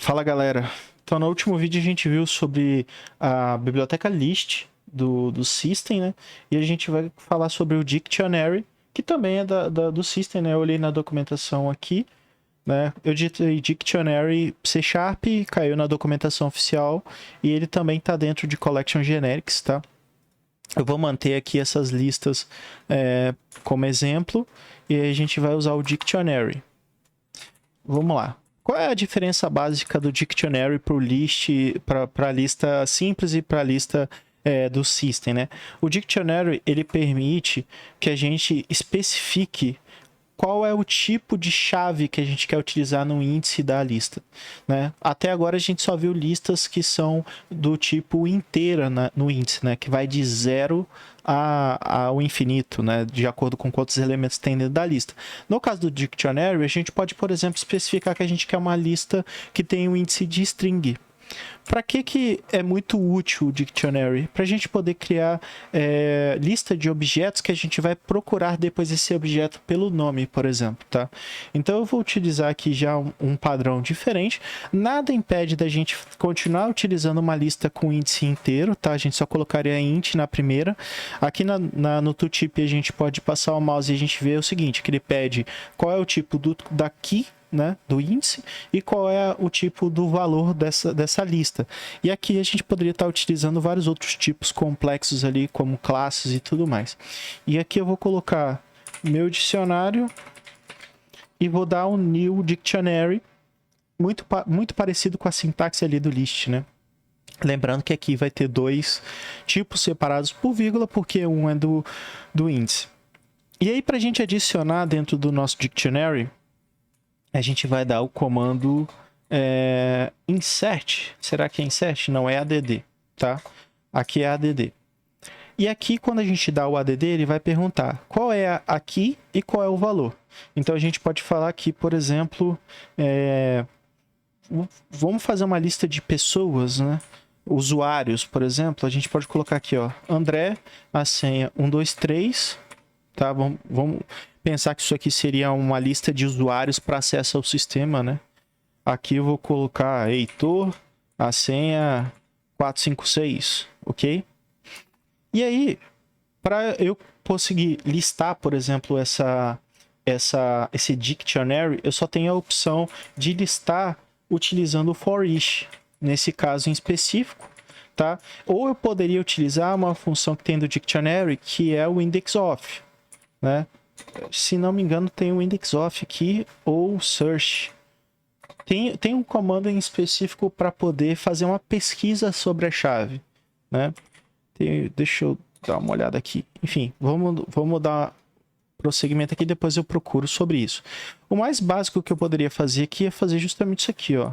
Fala galera, então no último vídeo a gente viu sobre a biblioteca list do System, né? E a gente vai falar sobre o Dictionary, que também é do System, né? Eu olhei na documentação aqui, né? Eu digitei Dictionary C#, caiu na documentação oficial e ele também está dentro de Collection Generics, tá? Eu vou manter aqui essas listas como exemplo e aí a gente vai usar o Dictionary. Vamos lá. Qual é a diferença básica do Dictionary para a lista simples e para a lista do System, né? O Dictionary ele permite que a gente especifique qual é o tipo de chave que a gente quer utilizar no índice da lista, né? Até agora a gente só viu listas que são do tipo inteira no índice, né? Que vai de 0 ao infinito, né? De acordo com quantos elementos tem dentro da lista. No caso do Dictionary, a gente pode, por exemplo, especificar que a gente quer uma lista que tem um índice de string. Para que é muito útil o Dictionary? Para a gente poder criar lista de objetos que a gente vai procurar depois esse objeto pelo nome, por exemplo, tá? Então eu vou utilizar aqui já um padrão diferente. Nada impede da gente continuar utilizando uma lista com índice inteiro, tá? A gente só colocaria int na primeira. Aqui no tooltip a gente pode passar o mouse e a gente vê o seguinte, que ele pede qual é o tipo da key, né, do índice e qual é o tipo do valor dessa lista. E aqui a gente poderia estar utilizando vários outros tipos complexos ali, como classes e tudo mais. E aqui eu vou colocar meu dicionário e vou dar um new dictionary, muito parecido com a sintaxe ali do list, né? Lembrando que aqui vai ter dois tipos separados por vírgula, porque um é do índice. E aí, para a gente adicionar dentro do nosso dictionary, a gente vai dar o comando insert. Será que é insert? Não, é add, tá? Aqui é add. E aqui, quando a gente dá o add, ele vai perguntar qual é a key e qual é o valor. Então, a gente pode falar aqui, por exemplo, vamos fazer uma lista de pessoas, né? Usuários, por exemplo, a gente pode colocar aqui, ó, André, a senha 123, tá? Vamos pensar que isso aqui seria uma lista de usuários para acesso ao sistema, né? Aqui eu vou colocar Heitor, a senha 456, ok? E aí, para eu conseguir listar, por exemplo, esse dictionary, eu só tenho a opção de listar utilizando o for each, nesse caso em específico, tá? Ou eu poderia utilizar uma função que tem do dictionary, que é o index of, né? Se não me engano, tem o index of aqui, ou search. Tem um comando em específico para poder fazer uma pesquisa sobre a chave, né? Deixa eu dar uma olhada aqui. Enfim, vamos dar prosseguimento aqui, depois eu procuro sobre isso. O mais básico que eu poderia fazer aqui é fazer justamente isso aqui, ó.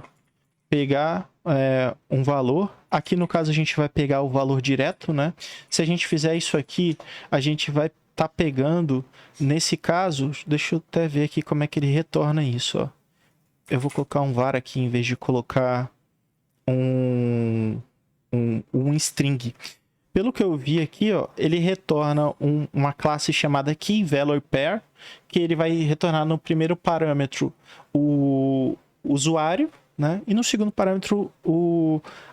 Pegar um valor. Aqui, no caso, a gente vai pegar o valor direto, né? Se a gente fizer isso aqui, a gente vai tá pegando, nesse caso, deixa eu até ver aqui como é que ele retorna isso, ó. Eu vou colocar um var aqui em vez de colocar um string. Pelo que eu vi aqui, ó, ele retorna uma classe chamada KeyValorPair, que ele vai retornar no primeiro parâmetro o usuário, né? E no segundo parâmetro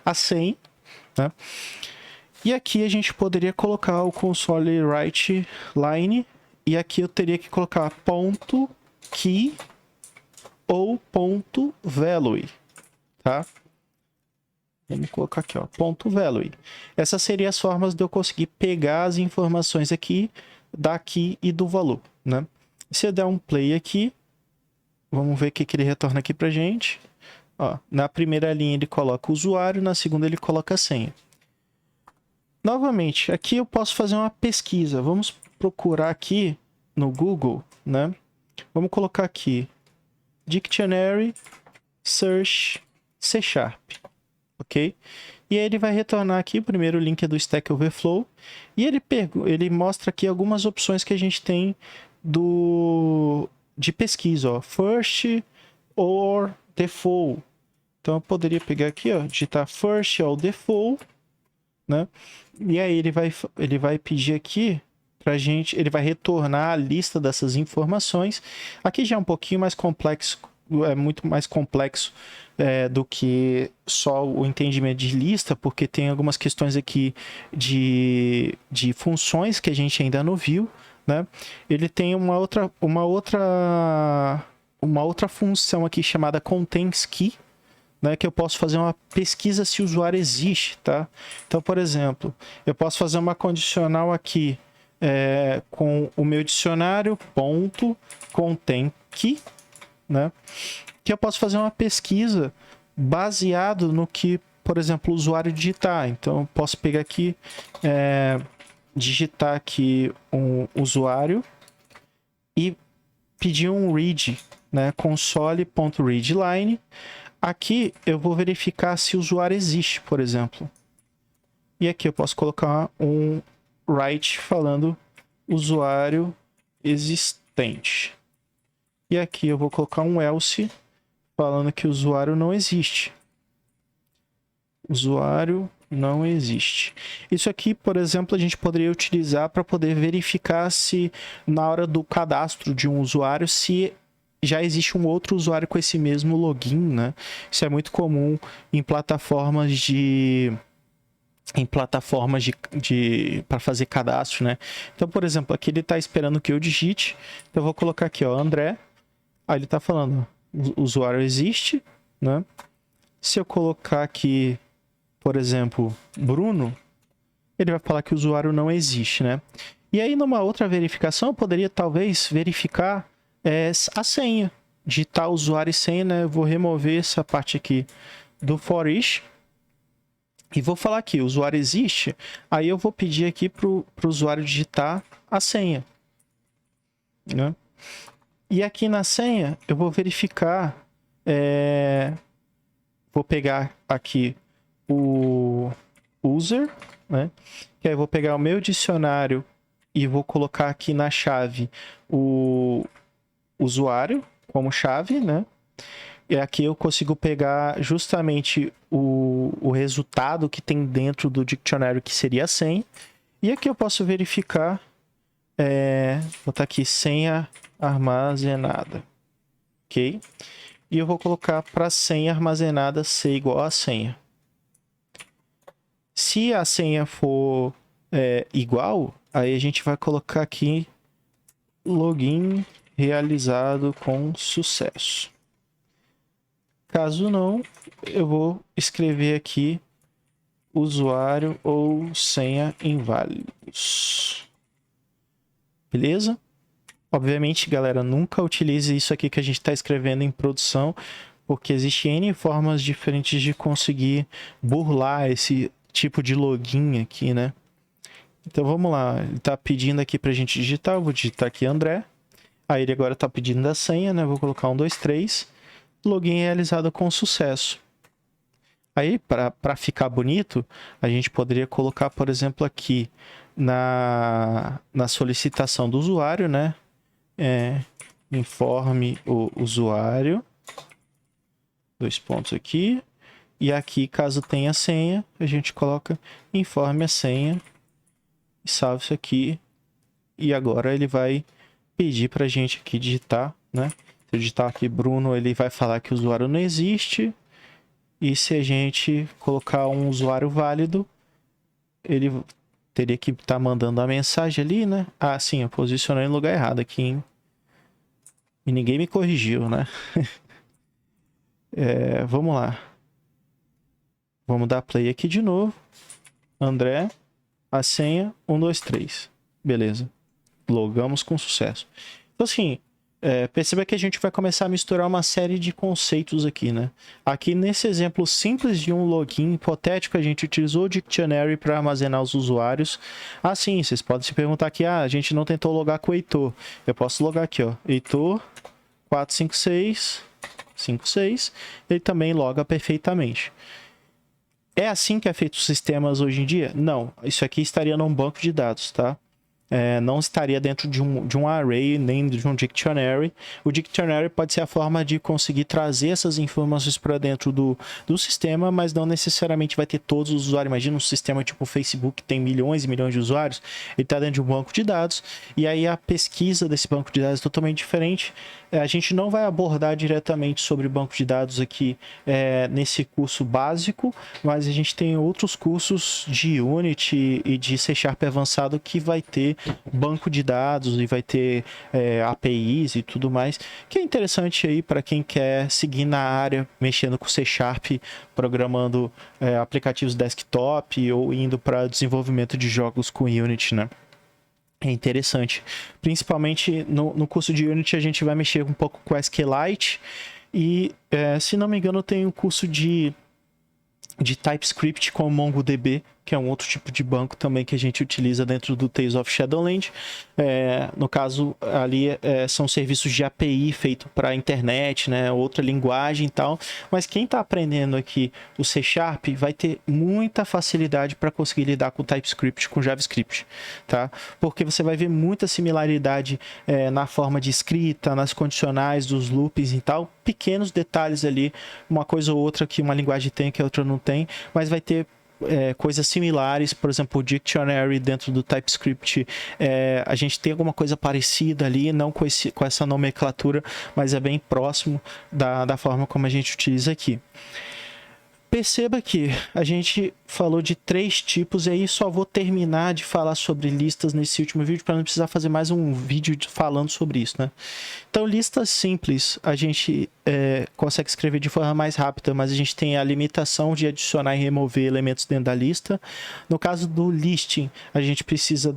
a senha, né? E aqui a gente poderia colocar o console write line, e aqui eu teria que colocar ponto key ou ponto value, tá? Vamos colocar aqui, ó, ponto value. Essas seriam as formas de eu conseguir pegar as informações aqui da key e do valor, né? Se eu der um play aqui, vamos ver o que ele retorna aqui pra gente. Ó, na primeira linha ele coloca o usuário, na segunda ele coloca a senha. Novamente, aqui eu posso fazer uma pesquisa. Vamos procurar aqui no Google, né? Vamos colocar aqui Dictionary Search C#, ok? E aí ele vai retornar aqui, o primeiro link é do Stack Overflow, e ele mostra aqui algumas opções que a gente tem de pesquisa, ó, First or Default. Então eu poderia pegar aqui, ó, digitar First or Default, né? E aí ele vai pedir aqui pra gente, ele vai retornar a lista dessas informações. Aqui já é um pouquinho mais complexo é muito mais complexo do que só o entendimento de lista, porque tem algumas questões aqui de funções que a gente ainda não viu, né? Ele tem uma outra função aqui chamada contains key, né, que eu posso fazer uma pesquisa se o usuário existe, tá? Então, por exemplo, eu posso fazer uma condicional aqui com o meu dicionário ponto contain key, né? Que eu posso fazer uma pesquisa baseado no que, por exemplo, o usuário digitar. Então, eu posso pegar aqui, digitar aqui um usuário e pedir um read, né? Console.readline. Aqui eu vou verificar se o usuário existe, por exemplo. E aqui eu posso colocar um write falando usuário existente. E aqui eu vou colocar um else falando que o usuário não existe. Usuário não existe. Isso aqui, por exemplo, a gente poderia utilizar para poder verificar se na hora do cadastro de um usuário, se já existe um outro usuário com esse mesmo login, né? Isso é muito comum em plataformas para fazer cadastro, né? Então, por exemplo, aqui ele está esperando que eu digite. Então, eu vou colocar aqui, ó, André. Aí ele está falando, o usuário existe, né? Se eu colocar aqui, por exemplo, Bruno, ele vai falar que o usuário não existe, né? E aí, numa outra verificação, eu poderia talvez verificar a senha, digitar usuário e senha, né? Eu vou remover essa parte aqui do for each e vou falar aqui, o usuário existe, aí eu vou pedir aqui para o usuário digitar a senha, né? E aqui na senha eu vou verificar, vou pegar aqui o user, né? Que aí eu vou pegar o meu dicionário e vou colocar aqui na chave o usuário como chave, né? E aqui eu consigo pegar justamente o resultado que tem dentro do dictionário, que seria a senha. E aqui eu posso verificar, botar aqui senha armazenada, ok? E eu vou colocar para senha armazenada ser igual a senha. Se a senha for igual, aí a gente vai colocar aqui login realizado com sucesso. Caso não, eu vou escrever aqui usuário ou senha inválidos. Beleza? Obviamente, galera, nunca utilize isso aqui que a gente está escrevendo em produção, porque existem N formas diferentes de conseguir burlar esse tipo de login aqui, né? Então vamos lá, ele está pedindo aqui para a gente digitar, eu vou digitar aqui André. Aí ele agora está pedindo a senha, né? Vou colocar 1, 2, 3. Login realizado com sucesso. Aí, para ficar bonito, a gente poderia colocar, por exemplo, aqui na solicitação do usuário, né? Informe o usuário. 2 pontos aqui. E aqui, caso tenha senha, a gente coloca informe a senha. E salve isso aqui. E agora ele vai pedir para a gente aqui digitar, né? Se eu digitar aqui Bruno, ele vai falar que o usuário não existe. E se a gente colocar um usuário válido, ele teria que estar mandando a mensagem ali, né? Ah, sim, eu posicionei no lugar errado aqui, hein? E ninguém me corrigiu, né? Vamos lá. Vamos dar play aqui de novo. André, a senha, 1, 2, 3. Beleza. Logamos com sucesso. Então, assim, perceba que a gente vai começar a misturar uma série de conceitos aqui, né? Aqui, nesse exemplo simples de um login hipotético, a gente utilizou o Dictionary para armazenar os usuários. Assim, vocês podem se perguntar aqui, a gente não tentou logar com o Heitor. Eu posso logar aqui, ó, Heitor 45656. Ele também loga perfeitamente. É assim que é feito os sistemas hoje em dia? Não. Isso aqui estaria num banco de dados, tá? não estaria dentro de um array, nem de um dictionary. O dictionary pode ser a forma de conseguir trazer essas informações para dentro do sistema, mas não necessariamente vai ter todos os usuários. Imagina um sistema tipo o Facebook, que tem milhões e milhões de usuários, ele está dentro de um banco de dados, e aí a pesquisa desse banco de dados é totalmente diferente. A gente não vai abordar diretamente sobre banco de dados aqui nesse curso básico, mas a gente tem outros cursos de Unity e de C# avançado que vai ter banco de dados e vai ter APIs e tudo mais, que é interessante aí para quem quer seguir na área, mexendo com C#, programando aplicativos desktop ou indo para desenvolvimento de jogos com Unity, né? É interessante. Principalmente no curso de Unity a gente vai mexer um pouco com SQLite e, se não me engano, tem um curso de TypeScript com o MongoDB, que é um outro tipo de banco também que a gente utiliza dentro do Tales of Shadowland. No caso, ali são serviços de API feito para a internet, né? Outra linguagem e tal. Mas quem está aprendendo aqui o C# vai ter muita facilidade para conseguir lidar com TypeScript, com JavaScript, tá? Porque você vai ver muita similaridade na forma de escrita, nas condicionais, dos loopings e tal. Pequenos detalhes ali, uma coisa ou outra que uma linguagem tem que a outra não tem, mas vai ter coisas similares. Por exemplo, o dictionary dentro do TypeScript, a gente tem alguma coisa parecida ali, não com essa nomenclatura, mas é bem próximo da forma como a gente utiliza aqui. Perceba que a gente falou de 3 tipos, e aí só vou terminar de falar sobre listas nesse último vídeo para não precisar fazer mais um vídeo falando sobre isso, né? Então, listas simples a gente consegue escrever de forma mais rápida, mas a gente tem a limitação de adicionar e remover elementos dentro da lista. No caso do listing, a gente precisa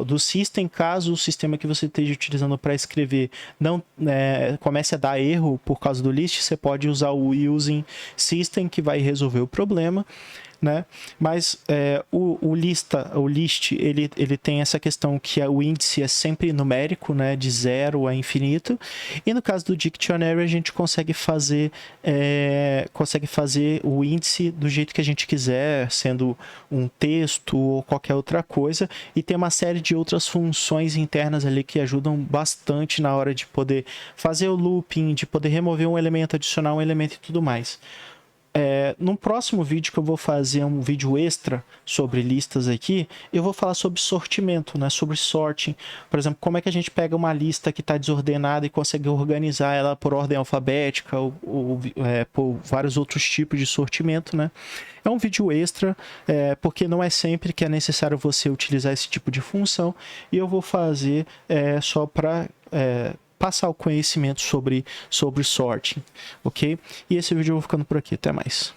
do system. Caso o sistema que você esteja utilizando para escrever não comece a dar erro por causa do list, você pode usar o using system, que vai resolver o problema, né? Mas o list ele tem essa questão que o índice é sempre numérico, né? De 0 a infinito, e no caso do dictionary a gente consegue fazer o índice do jeito que a gente quiser, sendo um texto ou qualquer outra coisa, e tem uma série de outras funções internas ali que ajudam bastante na hora de poder fazer o looping, de poder remover um elemento, adicionar um elemento e tudo mais. No próximo vídeo, que eu vou fazer um vídeo extra sobre listas aqui, eu vou falar sobre sortimento, né? Sobre sorting. Por exemplo, como é que a gente pega uma lista que está desordenada e consegue organizar ela por ordem alfabética ou por vários outros tipos de sortimento, né? É um vídeo extra, porque não é sempre que é necessário você utilizar esse tipo de função, e eu vou fazer só para passar o conhecimento sobre sorting, ok? E esse vídeo eu vou ficando por aqui, até mais.